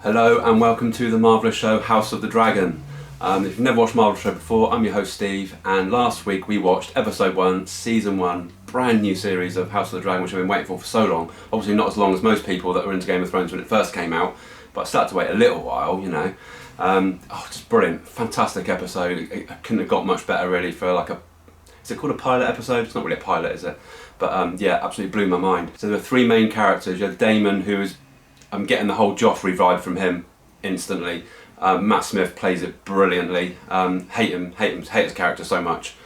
Hello and welcome to the marvellous show House of the Dragon. If you've never watched Marvellous Show before, I'm your host Steve, and last week we watched episode 1, season 1, brand new series of House of the Dragon, which I've been waiting for so long. Obviously not as long as most people that were into Game of Thrones when it first came out, but I started to wait a little while, you know. Just brilliant, fantastic episode. I couldn't have got much better really for like a, is it called a pilot episode? It's not really a pilot, is it? But yeah, absolutely blew my mind. So there were three main characters. You had Daemon, who is, I'm getting the whole Joffrey vibe from him instantly. Matt Smith plays it brilliantly. Hate his character so much.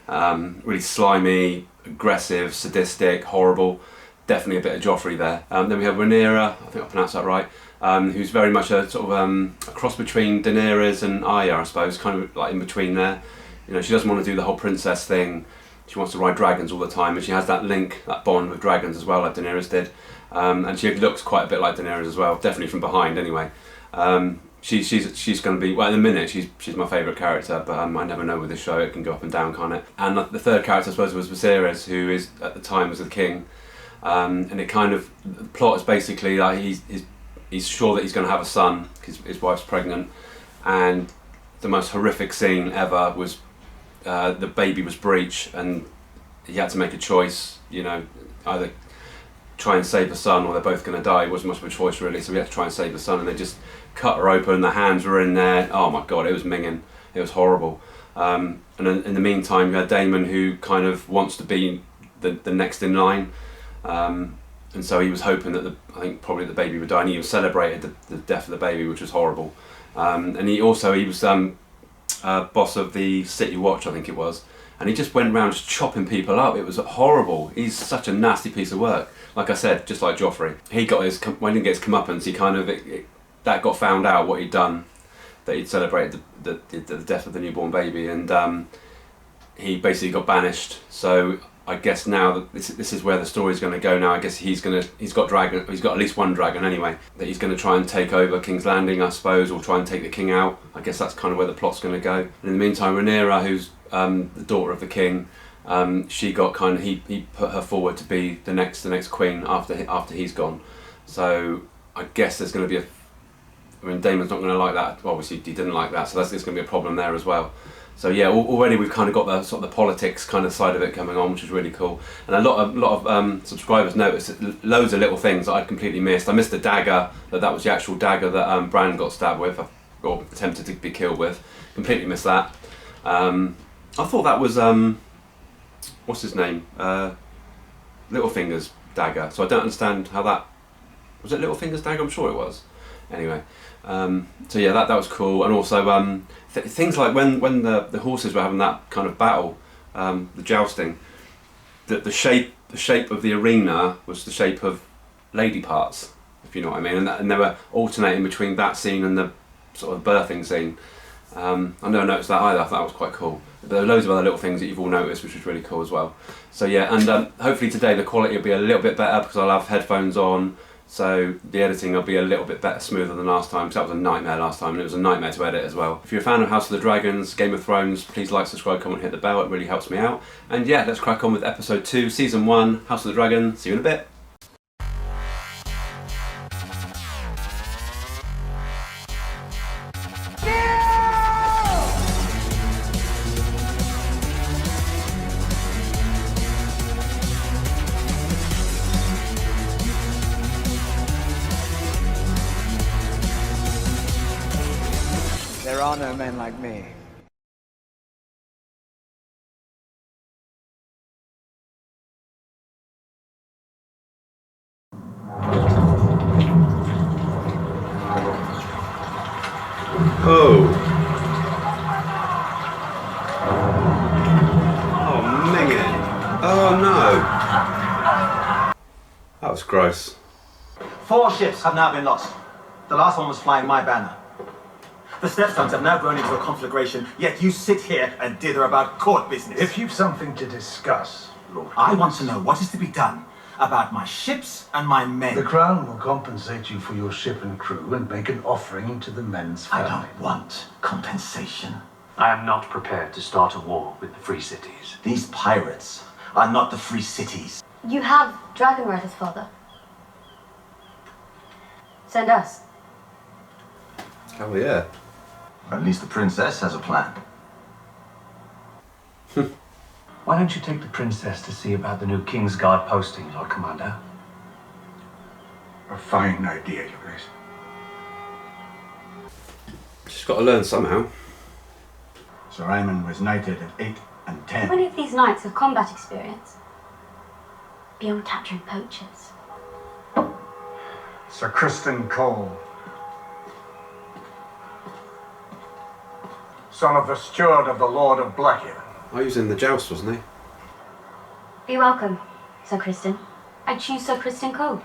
Really slimy, aggressive, sadistic, horrible. Definitely a bit of Joffrey there. Then we have Rhaenyra, I think I pronounced that right, who's very much a sort of a cross between Daenerys and Arya, I suppose, kind of like in between there. You know, she doesn't want to do the whole princess thing. She wants to ride dragons all the time, and she has that link, that bond with dragons as well, like Daenerys did. And she looks quite a bit like Daenerys as well, definitely from behind anyway. She's going to be, well, in a minute she's my favourite character, but I never know with this show, it can go up and down, can't it? And the third character I suppose was Viserys, who is at the time was the king, and it kind of, the plot is basically like he's sure that he's going to have a son, because his wife's pregnant, and the most horrific scene ever was the baby was breech, and he had to make a choice, you know, either try and save the son or they're both going to die. It wasn't much of a choice really, so we had to try and save the son, and they just cut her open, the hands were in there. Oh my god, it was minging, it was horrible. And in the meantime you had Daemon, who kind of wants to be the next in line, and so he was hoping that I think probably the baby would die, and he even celebrated the death of the baby, which was horrible. And he was boss of the City Watch, I think it was, and he just went around just chopping people up. It was horrible. He's such a nasty piece of work. Like I said, just like Joffrey, he got his, when he didn't get his comeuppance, he kind of that got found out what he'd done, that he'd celebrated the death of the newborn baby, and he basically got banished. So I guess now that this is where the story's going to go now. I guess he's got at least one dragon anyway, that he's going to try and take over King's Landing, I suppose, or try and take the king out. I guess that's kind of where the plot's going to go. And in the meantime, Rhaenyra, who's the daughter of the king, she got kind of, he put her forward to be the next queen after he's gone. So I guess there's going to be Daemon's not going to like that. Obviously he didn't like that, so there's going to be a problem there as well. So yeah, already we've kind of got the sort of the politics kind of side of it coming on, which is really cool. And a lot of subscribers noticed loads of little things that I'd completely missed. I missed the dagger, that was the actual dagger that Bran got stabbed with, or attempted to be killed with. Completely missed that. I thought that was what's his name? Littlefinger's dagger. So I don't understand how that was. It Littlefinger's dagger? I'm sure it was. Anyway, so yeah, that was cool. And also things like when the horses were having that kind of battle, the jousting, the shape of the arena was the shape of lady parts, if you know what I mean, and they were alternating between that scene and the sort of birthing scene. I never noticed that either. I thought that was quite cool. There are loads of other little things that you've all noticed, which was really cool as well. So yeah, and hopefully today the quality will be a little bit better, because I'll have headphones on, so the editing will be a little bit better, smoother than last time, because that was a nightmare last time, and it was a nightmare to edit as well. If you're a fan of House of the Dragons, Game of Thrones, please like, subscribe, comment, hit the bell, it really helps me out. And yeah, let's crack on with episode 2, season 1, House of the Dragon. See you in a bit. There are no men like me. Oh. Oh, minging. Oh no. That was gross. 4 ships have now been lost. The last one was flying my banner. The Stepstones have now grown into a conflagration, yet you sit here and dither about court business. If you've something to discuss, Lord, I want to know what is to be done about my ships and my men. The Crown will compensate you for your ship and crew and make an offering to the men's family. I don't want compensation. I am not prepared to start a war with the Free Cities. These pirates are not the Free Cities. You have Dragonwrath as father. Send us. Oh yeah. At least the princess has a plan. Why don't you take the princess to see about the new King's Guard posting, Lord Commander? A fine idea, Your Grace. She's got to learn somehow. Sir Raymond was knighted at 8 and How 10. many of these knights have combat experience? Beyond capturing poachers. Sir Kristen Cole. Son of the steward of the Lord of Blackhaven. Oh, he was in the joust, wasn't he? Be welcome, Sir Kristen. I choose Sir Kristen Cole.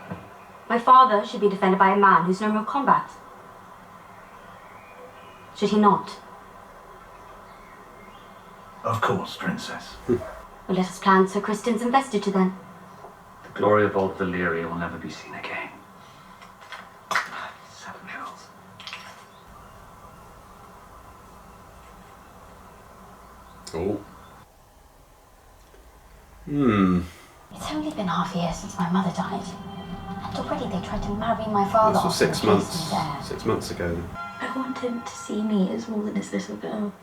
My father should be defended by a man who's known real combat. Should he not? Of course, princess. Well, let us plan Sir Kristen's investiture then. The glory of old Valyria will never be seen again. 7 hells. Oh. It's only been half a year since my mother died. And already they tried to marry my father This was off and 6 replace months. me there. 6 months ago. I want him to see me as more than his little girl.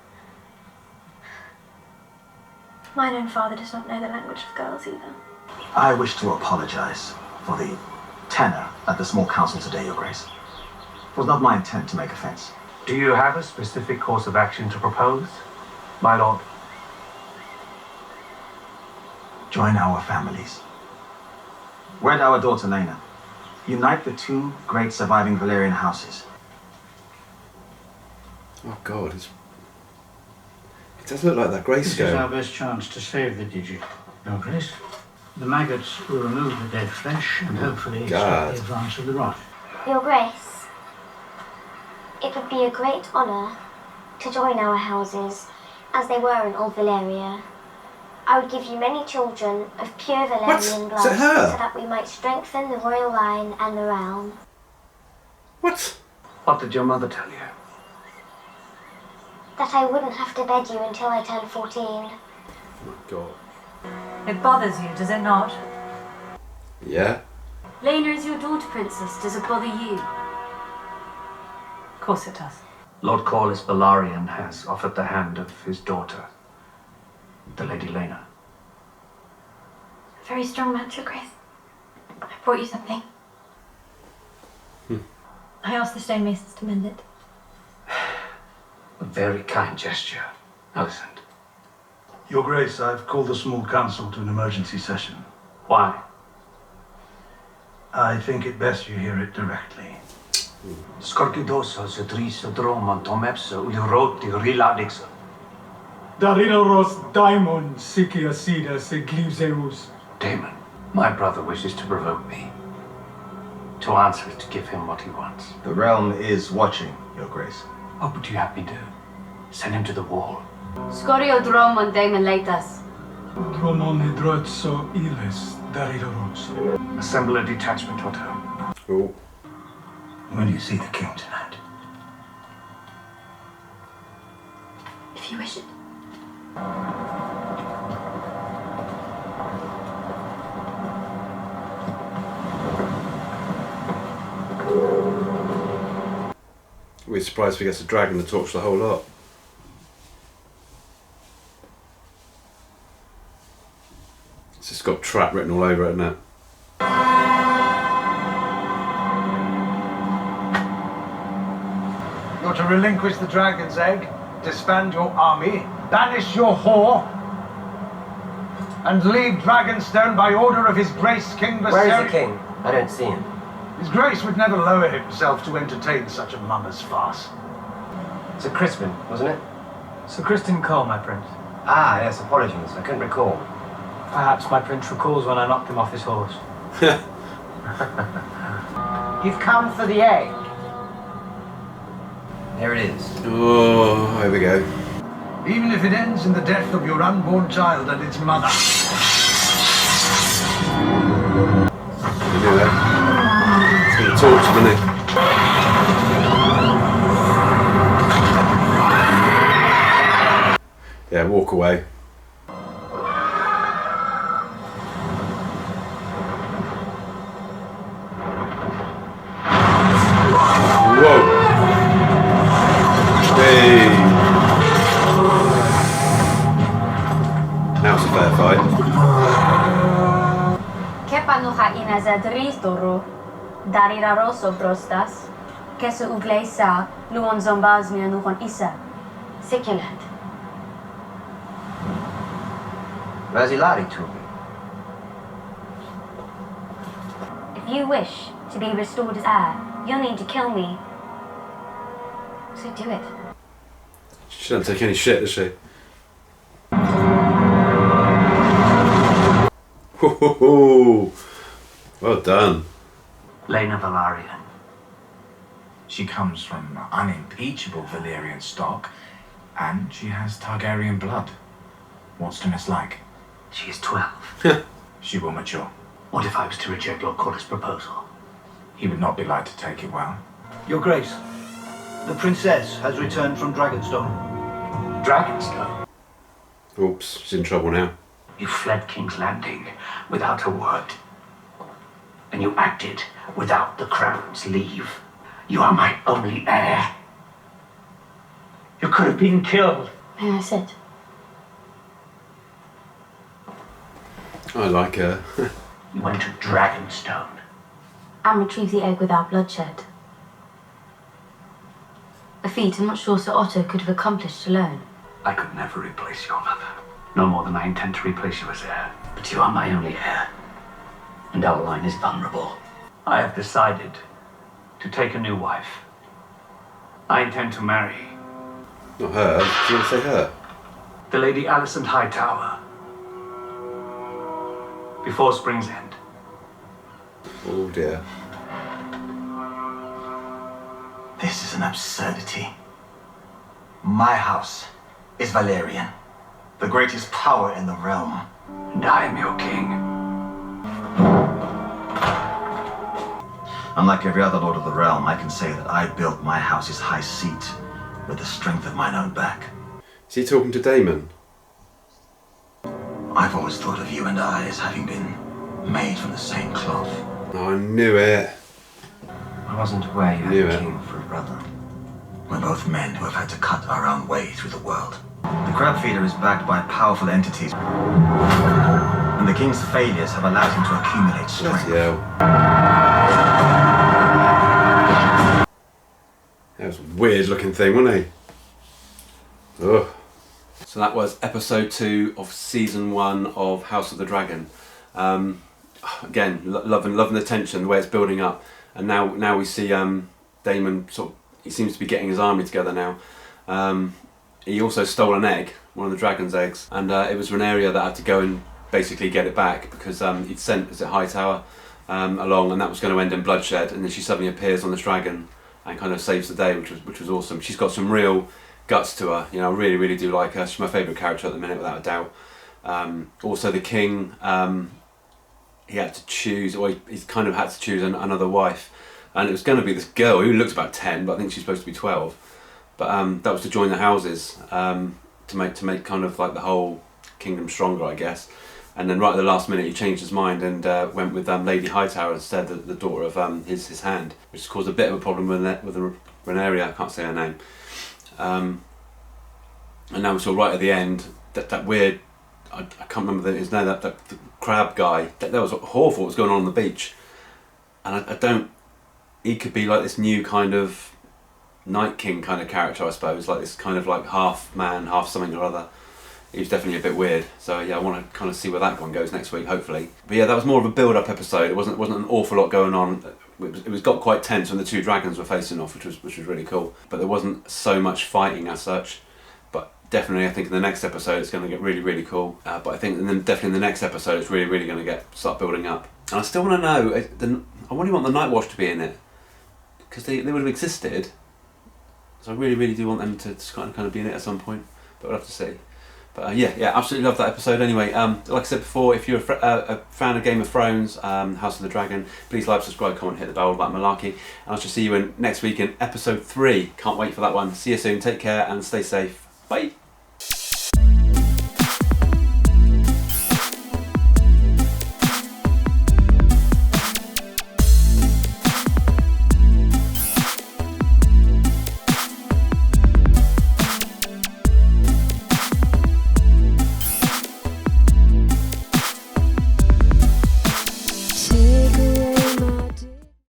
Mine own father does not know the language of girls either. I wish to apologize for the tenor at the small council today, Your Grace. It was not my intent to make offense. Do you have a specific course of action to propose, my lord? Join our families. Wed our daughter Lena. Unite the two great surviving Valyrian houses. Oh God, it does look like that This is our grayscale. best chance to save the digit, Your Grace. The maggots will remove the dead flesh and hopefully stop God. the advance of the rot. Your Grace, it would be a great honour to join our houses as they were in Old Valyria. I would give you many children of pure Valyrian Is blood it her? so that we might strengthen the royal line and the realm. What? What did your mother tell you? That I wouldn't have to bed you until I turned 14. Oh my God. It bothers you, does it not? Yeah. Lena is your daughter, Princess. Does it bother you? Of course it does. Lord Corlys Balarian has offered the hand of his daughter, the Lady Lena. A very strong match, Your Grace. I brought you something. I asked the stonemasons to mend it. A very kind gesture, Alicent. Your Grace, I've called the small council to an emergency session. Why? I think it best you hear it directly. Skorkidosa zedrisa droma tomepsa uliroti riladixo. Daridoros daimon sikia sida seglivzeus. Damon, my brother wishes to provoke me. To answer is to give him what he wants. The realm is watching, Your Grace. What would you have me do? Send him to the wall. Scorio dromon daemon laetas. Dromon hidrotso iles daridoros. Assemble a detachment, Otto. Oh. When do you see the king tonight? If you wish it. We'd be surprised if he gets a dragon to torch the whole lot. It's just got trap written all over it, hasn't it? You're to relinquish the dragon's egg, disband your army, banish your whore, and leave Dragonstone by order of His Grace King Viserion. Where is the king? I don't see him. His Grace would never lower himself to entertain such a mummer's farce. Sir Crispin, wasn't it? Sir Kristen Cole, my prince. Ah, yes, apologies. I couldn't recall. Perhaps my prince recalls when I knocked him off his horse. You've come for the egg. Here it is. Oh, here we go. Even if it ends in the death of your unborn child and its mother. You do that. It's going to torch him, isn't it? Yeah, walk away. Whoa! Nezadristoro, Dariraroso Brostas, Kesu Uglesa, Luon Zombazmia Nuhon Isa. Sikilet. Vasilari told me. If you wish to be restored as heir, you'll need to kill me. So do it. She doesn't take any shit, does she? Ho. Well done. Lena Valarian. She comes from unimpeachable Valyrian stock, and she has Targaryen blood. What's to mislike? She is 12. She will mature. What if I was to reject Lord Corlys' proposal? He would not be like to take it well. Your Grace, the princess has returned from Dragonstone. Dragonstone? Oops, she's in trouble now. You fled King's Landing without a word. And you acted without the crown's leave. You are my only heir. You could have been killed. May I sit? I like her. You went to Dragonstone. And retrieve the egg without bloodshed. A feat I'm not sure Sir Otto could have accomplished alone. I could never replace your mother. No more than I intend to replace you as heir. But you are my only heir. And our line is vulnerable. I have decided to take a new wife. I intend to marry Not her. Do you want to say her? the Lady Alicent Hightower before Spring's End. Oh dear. This is an absurdity. My house is Valerian, the greatest power in the realm. And I am your king. Unlike every other lord of the realm, I can say that I built my house's high seat with the strength of mine own back. Is he talking to Daemon? I've always thought of you and I as having been made from the same cloth. Oh, I knew it. I wasn't aware you Knew had a it. king for a brother. We're both men who have had to cut our own way through the world. The crab feeder is backed by powerful entities, and the king's failures have allowed him to accumulate strength. Bloody hell. That was a weird looking thing, wasn't he? Ugh. So that was episode 2 of season 1 of House of the Dragon. Again, loving the tension, the way it's building up, and now we see Daemon sort of, he seems to be getting his army together now. He also stole an egg, one of the dragon's eggs, and it was Rhaenyra that had to go and basically get it back because he'd sent Hightower along, and that was going to end in bloodshed. And then she suddenly appears on this dragon and kind of saves the day, which was awesome. She's got some real guts to her. You know, I really do like her. She's my favourite character at the minute, without a doubt. Also, the king, he had to choose, or he kind of had to choose another wife. And it was going to be this girl who looks about 10, but I think she's supposed to be 12. But that was to join the houses, to make kind of like the whole kingdom stronger, I guess. And then right at the last minute, he changed his mind and went with Lady Hightower instead, the daughter of his hand, which caused a bit of a problem with Rhaenyra. I can't say her name. And now we saw right at the end that weird, I can't remember his name, that the crab guy. That was awful what was going on the beach, and I don't. He could be like this new kind of Night King kind of character, I suppose, like this kind of like half man, half something or other. He was definitely a bit weird. So yeah, I want to kind of see where that one goes next week, hopefully. But yeah, that was more of a build-up episode. It wasn't an awful lot going on. It was got quite tense when the two dragons were facing off, which was really cool. But there wasn't so much fighting as such. But definitely, I think in the next episode it's going to get really cool. But I think definitely in the next episode it's really going to start building up. And I still want to know. I really want the Night Watch to be in it, because they would have existed. So I really do want them to kind of be in it at some point. But we'll have to see. But yeah, absolutely love that episode anyway. Like I said before, if you're a fan of Game of Thrones, House of the Dragon, please like, subscribe, comment, hit the bell about malarkey. And I shall see you next week in episode 3. Can't wait for that one. See you soon, take care and stay safe. Bye.